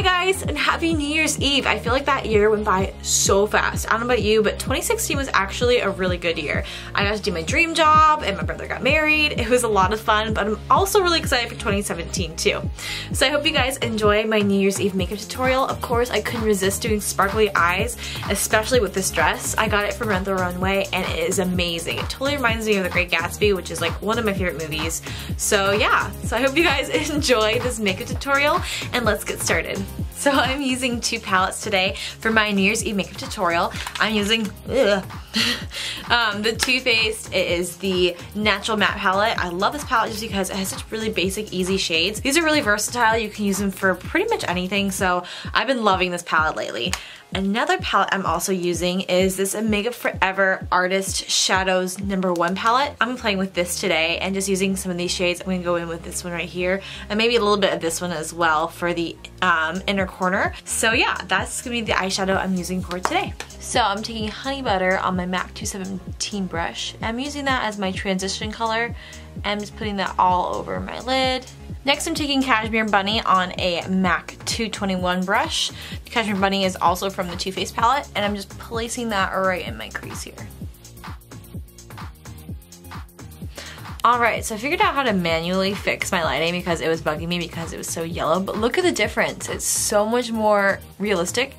Hi guys, and happy New Year's Eve. I feel like that year went by so fast. I don't know about you, but 2016 was actually a really good year. I got to do my dream job and my brother got married. It was a lot of fun, but I'm also really excited for 2017 too. So I hope you guys enjoy my New Year's Eve makeup tutorial. Of course, I couldn't resist doing sparkly eyes, especially with this dress. I got it from Rent the Runway and it is amazing. It totally reminds me of The Great Gatsby, which is like one of my favorite movies. So yeah, so I hope you guys enjoy this makeup tutorial and let's get started. So I'm using two palettes today for my New Year's Eve makeup tutorial. I'm using the Too Faced. It is the Natural Matte palette. I love this palette just because it has such really basic, easy shades. These are really versatile. You can use them for pretty much anything, so I've been loving this palette lately. Another palette I'm also using is this Makeup Forever Artist Shadows #1 palette. I'm playing with this today and just using some of these shades. I'm gonna go in with this one right here and maybe a little bit of this one as well for the inner corner. So yeah, that's gonna be the eyeshadow I'm using for today. So I'm taking Honey Butter on my MAC 217 brush. I'm using that as my transition color. I'm just putting that all over my lid. Next, I'm taking Cashmere Bunny on a MAC 221 brush. Cashmere Bunny is also from the Too Faced palette, and I'm just placing that right in my crease here. Alright, so I figured out how to manually fix my lighting because it was bugging me because it was so yellow, but look at the difference. It's so much more realistic.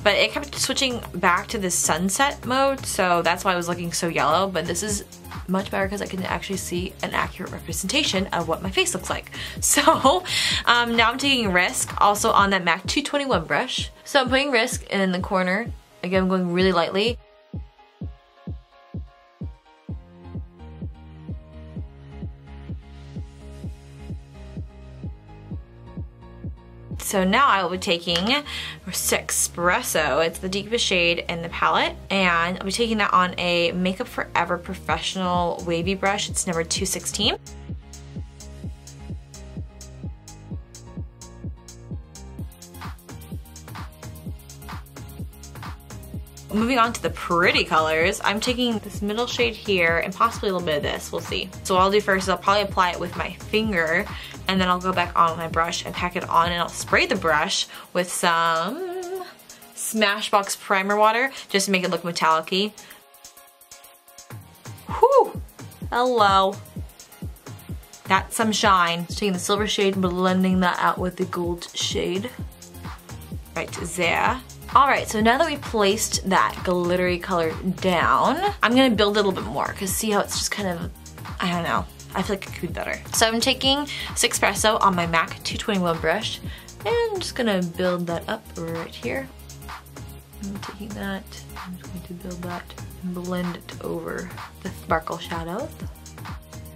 But it kept switching back to the sunset mode, so that's why I was looking so yellow, but this is much better because I can actually see an accurate representation of what my face looks like. So now I'm taking Risk, also on that MAC 221 brush. So I'm putting Risk in the corner. Again, I'm going really lightly. So now I will be taking Espresso. It's the deepest shade in the palette, and I'll be taking that on a Makeup Forever Professional Wavy brush. It's number 216. Moving on to the pretty colors, I'm taking this middle shade here and possibly a little bit of this, we'll see. So what I'll do first is I'll probably apply it with my finger and then I'll go back on with my brush and pack it on, and I'll spray the brush with some Smashbox primer water just to make it look metallic-y. Whew! Hello. That's some shine. Just taking the silver shade and blending that out with the gold shade. Right there. Alright, so now that we placed that glittery color down, I'm gonna build it a little bit more because see how it's just kind of, I don't know, I feel like it could be better. So I'm taking Espresso on my MAC 221 brush and I'm just gonna build that up right here. I'm taking that, I'm just going to build that and blend it over the sparkle shadows.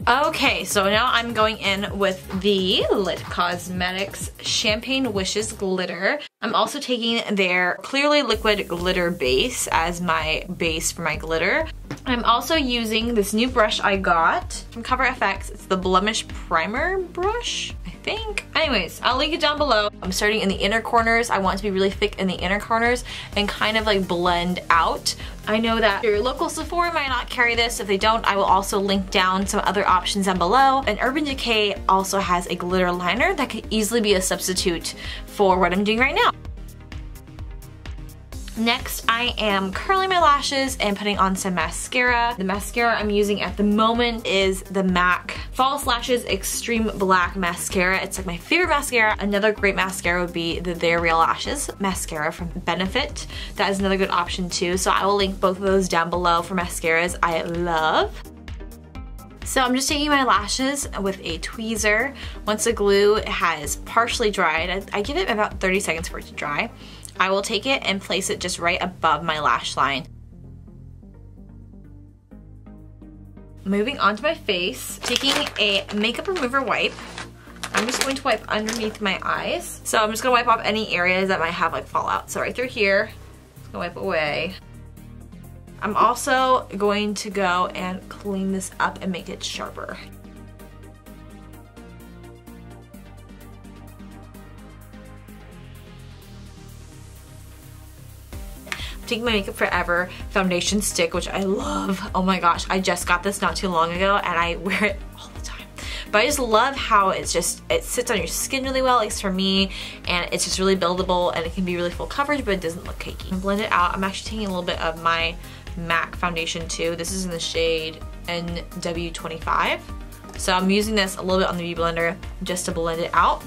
Okay, so now I'm going in with the Lit Cosmetics Champagne Wishes Glitter. I'm also taking their Clearly Liquid Glitter Base as my base for my glitter. I'm also using this new brush I got from Cover FX. It's the Blemish Primer brush, I think. Anyways, I'll link it down below. I'm starting in the inner corners. I want it to be really thick in the inner corners and kind of like blend out. I know that your local Sephora might not carry this. If they don't, I will also link down some other options down below. And Urban Decay also has a glitter liner that could easily be a substitute for what I'm doing right now. Next, I am curling my lashes and putting on some mascara. The mascara I'm using at the moment is the MAC False Lashes Extreme Black Mascara. It's like my favorite mascara. Another great mascara would be the They're Real Lashes mascara from Benefit. That is another good option too. So I will link both of those down below for mascaras I love. So I'm just taking my lashes with a tweezer. Once the glue has partially dried, I give it about 30 seconds for it to dry. I will take it and place it just right above my lash line. Moving on to my face, taking a makeup remover wipe. I'm just going to wipe underneath my eyes. So I'm just gonna wipe off any areas that might have like fallout. So right through here, just gonna wipe away. I'm also going to go and clean this up and make it sharper. taking my Makeup Forever foundation stick, which I love. Oh my gosh, I just got this not too long ago and I wear it all the time. but I just love how it sits on your skin really well, at least for me, and it's just really buildable and it can be really full coverage, but it doesn't look cakey. I'm blend it out. I'm actually taking a little bit of my MAC foundation too. This is in the shade NW25. So I'm using this a little bit on the Beauty Blender just to blend it out.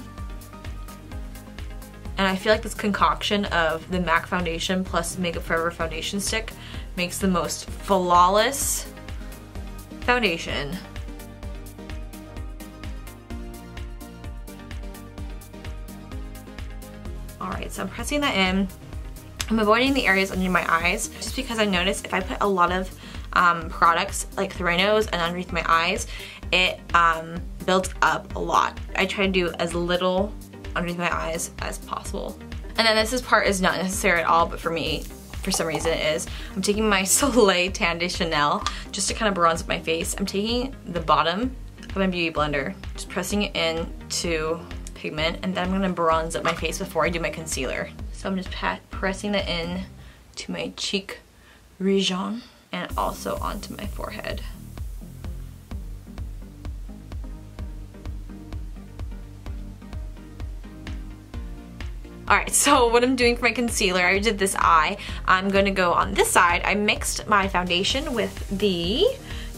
And I feel like this concoction of the MAC foundation plus Makeup Forever foundation stick makes the most flawless foundation. Alright, so I'm pressing that in. I'm avoiding the areas under my eyes just because I noticed if I put a lot of products like through my nose and underneath my eyes, it builds up a lot. I try to do as little underneath my eyes as possible. And then this part is not necessary at all, but for me, for some reason it is. I'm taking my Soleil Tan de Chanel just to kind of bronze up my face. I'm taking the bottom of my Beauty Blender, just pressing it into pigment, and then I'm gonna bronze up my face before I do my concealer. So I'm just pressing that in to my cheek region and also onto my forehead. Alright, so what I'm doing for my concealer, I did this eye. I'm going to go on this side. I mixed my foundation with the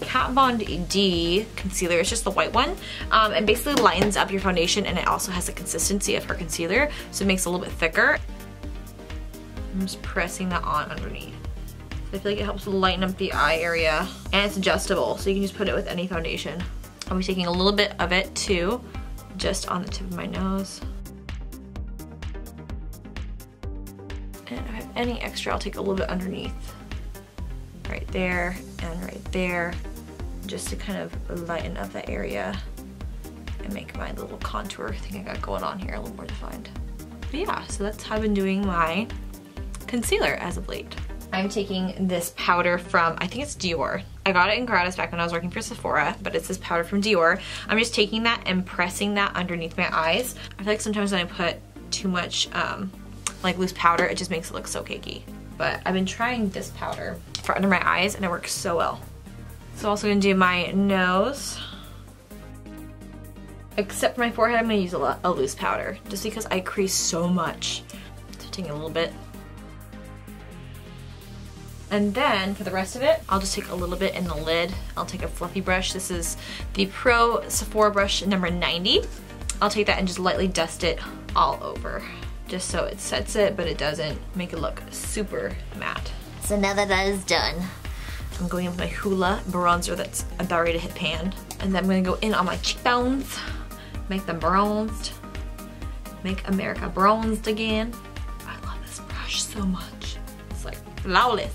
Kat Von D concealer. It's just the white one. It basically lightens up your foundation, and it also has the consistency of her concealer, so it makes it a little bit thicker. I'm just pressing that on underneath. So I feel like it helps lighten up the eye area, and it's adjustable, so you can just put it with any foundation. I'll be taking a little bit of it too, just on the tip of my nose. And if I have any extra, I'll take a little bit underneath. Right there and right there, just to kind of lighten up that area and make my little contour thing I got going on here a little more defined. But yeah, so that's how I've been doing my concealer as of late. I'm taking this powder from, I think it's Dior. I got it in gratis back when I was working for Sephora, but it's this powder from Dior. I'm just taking that and pressing that underneath my eyes. I feel like sometimes when I put too much like loose powder, it just makes it look so cakey. But I've been trying this powder for under my eyes and it works so well. So also gonna do my nose. Except for my forehead, I'm gonna use a loose powder just because I crease so much. So taking a little bit. And then for the rest of it, I'll just take a little bit in the lid. I'll take a fluffy brush. This is the Pro Sephora brush number 90. I'll take that and just lightly dust it all over, just so it sets it, but it doesn't make it look super matte. So now that that is done, I'm going in with my Hoola bronzer that's about ready to hit pan. And then I'm gonna go in on my cheekbones, make them bronzed, make America bronzed again. I love this brush so much. It's like flawless.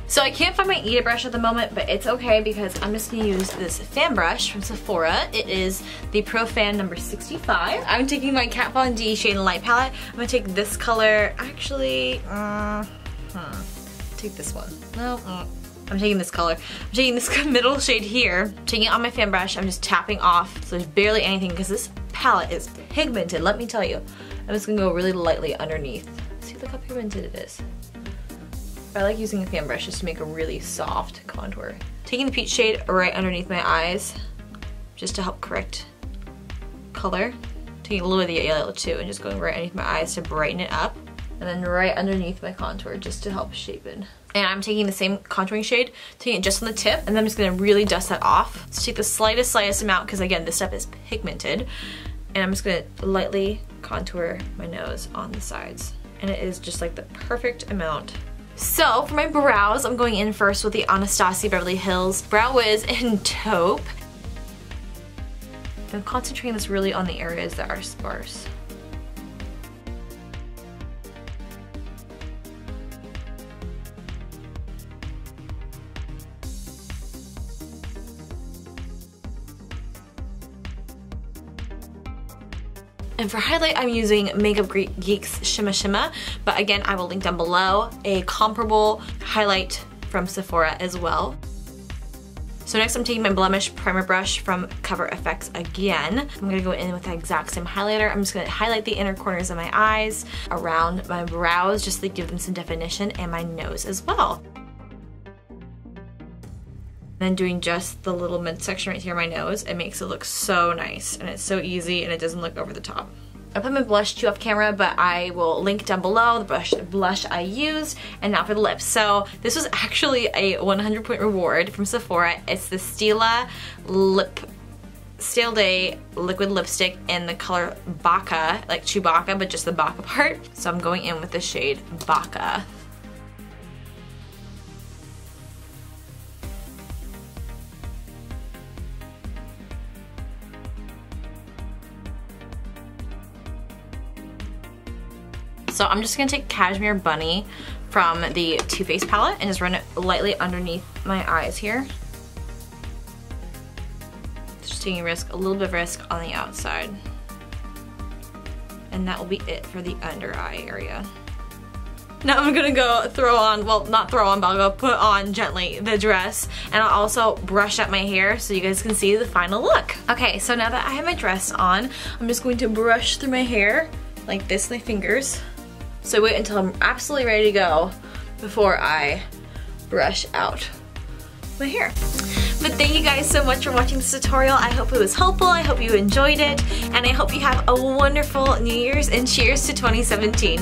So I can't find my Eda brush at the moment, but it's okay because I'm just gonna use this fan brush from Sephora. It is the Pro Fan number 65. I'm taking my Kat Von D Shade and Light palette. I'm gonna take this color, actually, take this one. No, I'm taking this color. I'm taking this middle shade here, taking it on my fan brush. I'm just tapping off, so there's barely anything because this palette is pigmented, let me tell you. I'm just gonna go really lightly underneath. See, look how pigmented it is. I like using a fan brush just to make a really soft contour. Taking the peach shade right underneath my eyes just to help correct color. Taking a little bit of the yellow too and just going right underneath my eyes to brighten it up. And then right underneath my contour just to help shape it. And I'm taking the same contouring shade, taking it just on the tip, and then I'm just gonna really dust that off. So take the slightest amount, because again, this stuff is pigmented. And I'm just gonna lightly contour my nose on the sides. And it is just like the perfect amount. So for my brows, I'm going in first with the Anastasia Beverly Hills Brow Wiz in Taupe. I'm concentrating this really on the areas that are sparse. And for highlight, I'm using Makeup Geek's Shimma Shimma, but again, I will link down below a comparable highlight from Sephora as well. So next I'm taking my blemish primer brush from Cover FX again. I'm gonna go in with the exact same highlighter. I'm just gonna highlight the inner corners of my eyes, around my brows, just to give them some definition, and my nose as well. then doing just the little midsection right here on my nose, it makes it look so nice, and it's so easy, and it doesn't look over the top. I put my blush too off camera, but I will link down below the blush I used. And now for the lips. So this was actually a 100-point reward from Sephora. It's the Stila Stale Day liquid lipstick in the color Baka, like Chewbacca, but just the Baka part. So I'm going in with the shade Baka. So I'm just gonna take Cashmere Bunny from the Too Faced palette and just run it lightly underneath my eyes here. Just taking a little bit of risk on the outside. And that will be it for the under eye area. Now I'm gonna go throw on, well not throw on, but I'll go put on gently the dress, and I'll also brush up my hair so you guys can see the final look. Okay, so now that I have my dress on, I'm just going to brush through my hair like this with my fingers. So wait until I'm absolutely ready to go before I brush out my hair. But thank you guys so much for watching this tutorial. I hope it was helpful, I hope you enjoyed it, and I hope you have a wonderful New Year's and cheers to 2017.